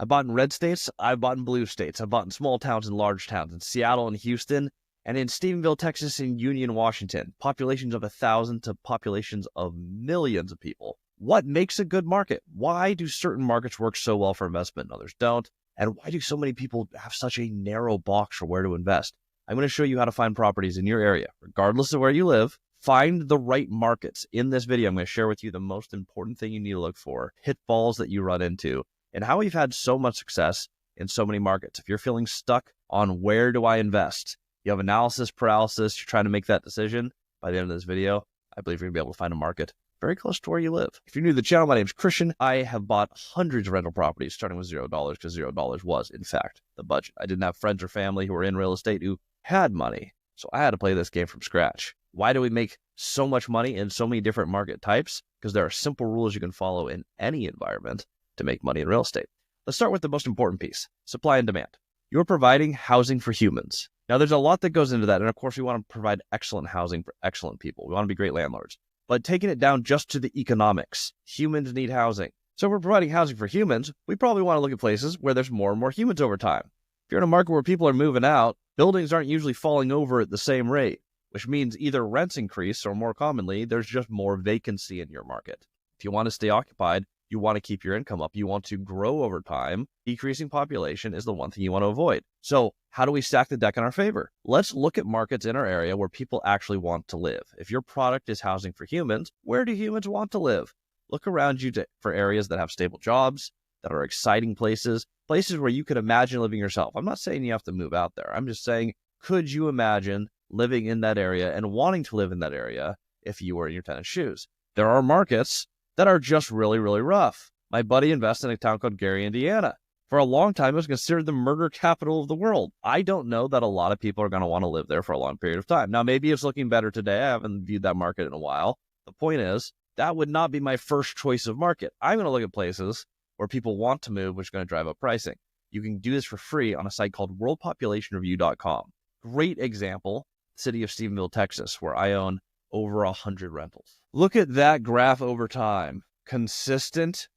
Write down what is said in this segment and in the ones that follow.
I bought in red states. I bought in blue states. I bought in small towns and large towns, in Seattle and Houston, and in Stephenville, Texas, and Union, Washington. Populations of 1,000 to populations of millions of people. What makes a good market? Why do certain markets work so well for investment and others don't? And why do so many people have such a narrow box for where to invest? I'm going to show you how to find properties in your area, regardless of where you live. Find the right markets. In this video, I'm going to share with you the most important thing you need to look for, pitfalls that you run into, and how we've had so much success in so many markets. If you're feeling stuck on where do I invest, you have analysis paralysis, you're trying to make that decision, by the end of this video, I believe you're going to be able to find a market very close to where you live. If you're new to the channel, my name is Christian. I have bought hundreds of rental properties starting with $0 because $0 was, in fact, the budget. I didn't have friends or family who were in real estate who had money, so I had to play this game from scratch. Why do we make so much money in so many different market types? Because there are simple rules you can follow in any environment to make money in real estate. Let's start with the most important piece, supply and demand. You're providing housing for humans. Now, there's a lot that goes into that, and of course, we want to provide excellent housing for excellent people. We want to be great landlords. But taking it down just to the economics, humans need housing. So if we're providing housing for humans, we probably want to look at places where there's more and more humans over time. If you're in a market where people are moving out, buildings aren't usually falling over at the same rate, which means either rents increase or more commonly, there's just more vacancy in your market. If you want to stay occupied, you want to keep your income up, you want to grow over time, decreasing population is the one thing you want to avoid. So how do we stack the deck in our favor? Let's look at markets in our area where people actually want to live. If your product is housing for humans, where do humans want to live? Look around you for areas that have stable jobs, that are exciting places, places where you could imagine living yourself. I'm not saying you have to move out there. I'm just saying, could you imagine living in that area and wanting to live in that area if you were in your tenant's shoes? There are markets that are just really, really rough. My buddy invested in a town called Gary, Indiana. For a long time, it was considered the murder capital of the world. I don't know that a lot of people are going to want to live there for a long period of time. Now, maybe it's looking better today. I haven't viewed that market in a while. The point is, that would not be my first choice of market. I'm going to look at places where people want to move, which is going to drive up pricing. You can do this for free on a site called worldpopulationreview.com. Great example, city of Stephenville, Texas, where I own over 100 rentals. Look at that graph over time. Consistent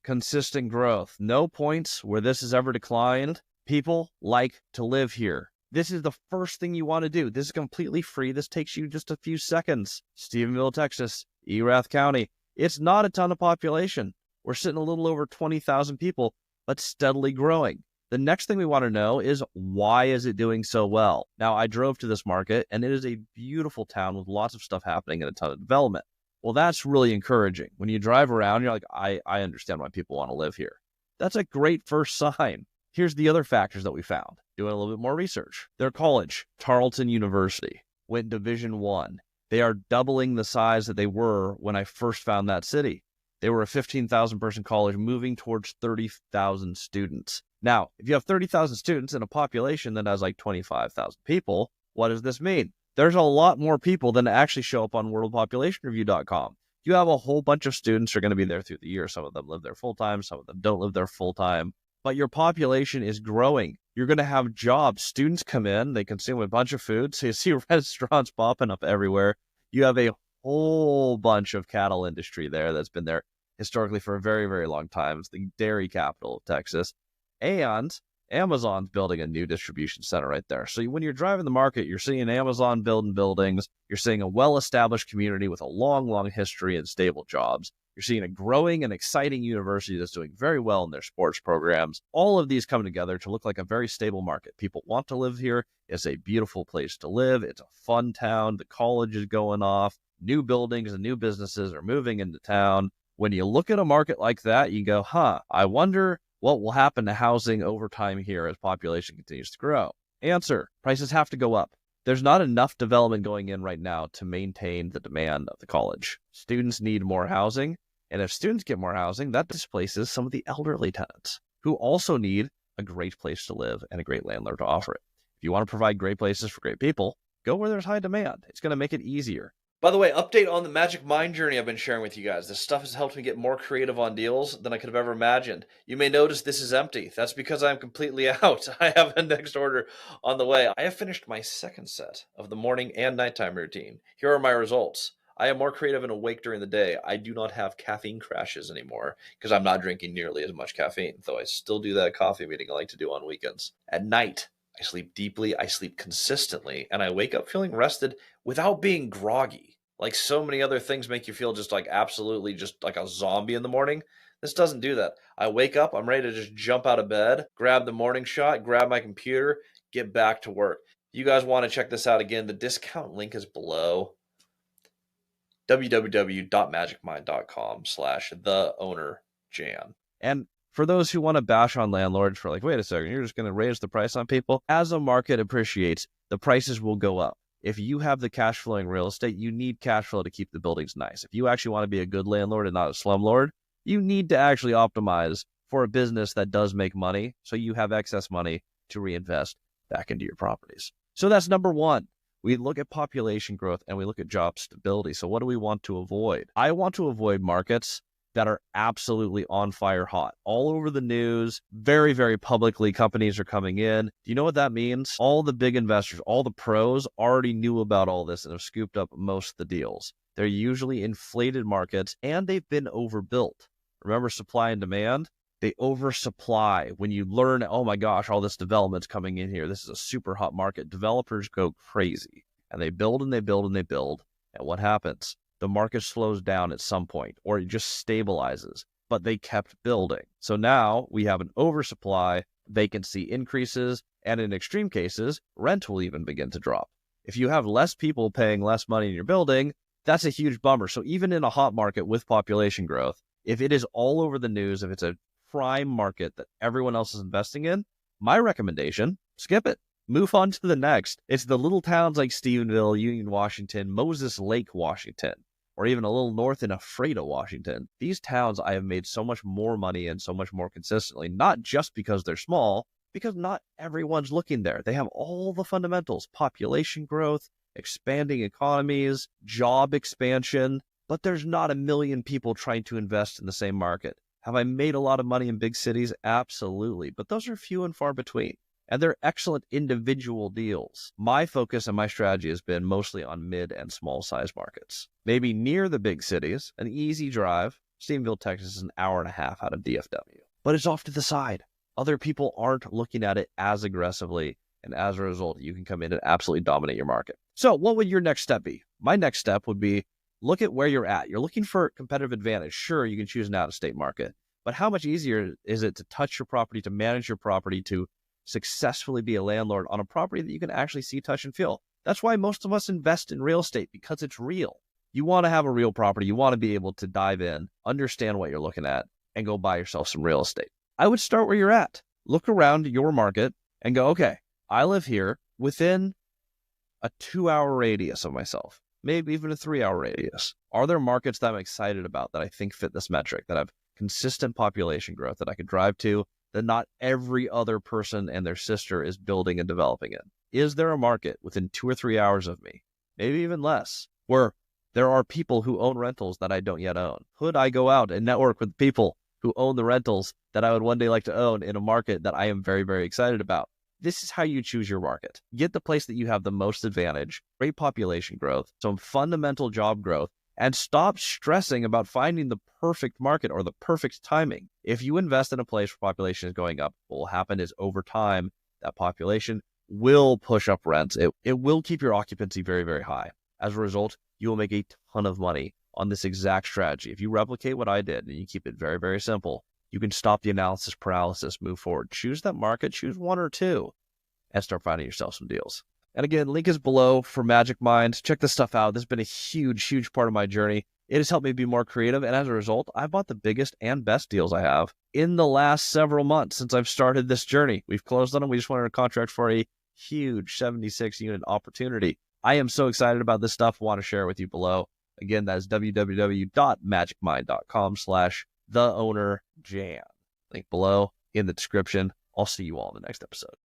growth. No points where this has ever declined. People like to live here. This is the first thing you want to do. This is completely free. This takes you just a few seconds. Stephenville, Texas, Erath County. It's not a ton of population. We're sitting a little over 20,000 people, but steadily growing. The next thing we want to know is, why is it doing so well? Now, I drove to this market, and it is a beautiful town with lots of stuff happening and a ton of development. Well, that's really encouraging. When you drive around, you're like, I understand why people want to live here. That's a great first sign. Here's the other factors that we found, doing a little bit more research. Their college, Tarleton University, went Division I. They are doubling the size that they were when I first found that city. They were a 15,000 person college moving towards 30,000 students. Now, if you have 30,000 students in a population that has like 25,000 people, what does this mean? There's a lot more people than actually show up on worldpopulationreview.com. You have a whole bunch of students who are going to be there through the year. Some of them live there full time. Some of them don't live there full time. But your population is growing. You're going to have jobs. Students come in. They consume a bunch of food. So you see restaurants popping up everywhere. You have a whole bunch of cattle industry there that's been there historically for a very, very long time. It's the dairy capital of Texas. And Amazon's building a new distribution center right there. So when you're driving the market, you're seeing Amazon building buildings. You're seeing a well-established community with a long, long history and stable jobs. You're seeing a growing and exciting university that's doing very well in their sports programs. All of these come together to look like a very stable market. People want to live here. It's a beautiful place to live. It's a fun town. The college is going off. New buildings and new businesses are moving into town. When you look at a market like that, you go, I wonder what will happen to housing over time here as population continues to grow? Answer, prices have to go up. There's not enough development going in right now to maintain the demand of the college. Students need more housing, and if students get more housing, that displaces some of the elderly tenants who also need a great place to live and a great landlord to offer it. If you want to provide great places for great people, go where there's high demand. It's going to make it easier. By the way, update on the magic mind journey I've been sharing with you guys. This stuff has helped me get more creative on deals than I could have ever imagined. You may notice this is empty. That's because I'm completely out. I have a next order on the way. I have finished my second set of the morning and nighttime routine. Here are my results. I am more creative and awake during the day. I do not have caffeine crashes anymore because I'm not drinking nearly as much caffeine, though I still do that coffee meeting I like to do on weekends. At night, I sleep deeply, I sleep consistently, and I wake up feeling rested without being groggy. Like so many other things make you feel just like absolutely just like a zombie in the morning. This doesn't do that. I wake up, I'm ready to just jump out of bed, grab the morning shot, grab my computer, get back to work. If you guys want to check this out again, the discount link is below. www.magicmind.com/theownerjan. And for those who want to bash on landlords for like, wait a second, you're just going to raise the price on people. As the market appreciates, the prices will go up. If you have the cash flowing real estate, you need cash flow to keep the buildings nice. If you actually want to be a good landlord and not a slumlord, you need to actually optimize for a business that does make money, so you have excess money to reinvest back into your properties. So that's number one. We look at population growth and we look at job stability. So what do we want to avoid? I want to avoid markets that are absolutely on fire hot, all over the news, very, very publicly. Companies are coming in. Do you know what that means? All the big investors, all the pros already knew about all this and have scooped up most of the deals. They're usually inflated markets and they've been overbuilt. Remember supply and demand? They oversupply. When you learn, oh my gosh, all this development's coming in here, this is a super hot market, developers go crazy and they build and they build and they build. And what happens? The market slows down at some point or it just stabilizes, but they kept building. So now we have an oversupply, vacancy increases, and in extreme cases, rent will even begin to drop. If you have less people paying less money in your building, that's a huge bummer. So even in a hot market with population growth, if it is all over the news, if it's a prime market that everyone else is investing in, my recommendation, skip it. Move on to the next. It's the little towns like Stephenville, Union, Washington, Moses Lake, Washington, or even a little north in Ephrata, Washington. These towns I have made so much more money in so much more consistently, not just because they're small, because not everyone's looking there. They have all the fundamentals, population growth, expanding economies, job expansion, but there's not a million people trying to invest in the same market. Have I made a lot of money in big cities? Absolutely, but those are few and far between. And they're excellent individual deals. My focus and my strategy has been mostly on mid and small size markets. Maybe near the big cities, an easy drive. Stephenville, Texas is an hour and a half out of DFW. But it's off to the side. Other people aren't looking at it as aggressively. And as a result, you can come in and absolutely dominate your market. So what would your next step be? My next step would be look at where you're at. You're looking for competitive advantage. Sure, you can choose an out-of-state market. But how much easier is it to touch your property, to manage your property, to successfully be a landlord on a property that you can actually see, touch, and feel? That's why most of us invest in real estate, because it's real. You want to have a real property. You want to be able to dive in, understand what you're looking at, and go buy yourself some real estate. I would start where you're at. Look around your market and go, okay, I live here within a 2-hour radius of myself, maybe even a 3-hour radius. Are there markets that I'm excited about that I think fit this metric, that have consistent population growth that I could drive to, that not every other person and their sister is building and developing in? Is there a market within 2 or 3 hours of me, maybe even less, where there are people who own rentals that I don't yet own? Could I go out and network with people who own the rentals that I would one day like to own in a market that I am very, very excited about? This is how you choose your market. Get the place that you have the most advantage, great population growth, some fundamental job growth, and stop stressing about finding the perfect market or the perfect timing. If you invest in a place where population is going up, what will happen is over time, that population will push up rents. It will keep your occupancy very, very high. As a result, you will make a ton of money on this exact strategy. If you replicate what I did and you keep it very, very simple, you can stop the analysis paralysis, move forward. Choose that market, choose one or two, and start finding yourself some deals. And again, link is below for Magic Mind. Check this stuff out. This has been a huge, huge part of my journey. It has helped me be more creative. And as a result, I bought the biggest and best deals I have in the last several months since I've started this journey. We've closed on them. We just went under contract for a huge 76 unit opportunity. I am so excited about this stuff. I want to share it with you below. Again, that is www.magicmind.com/theownerjan. Link below in the description. I'll see you all in the next episode.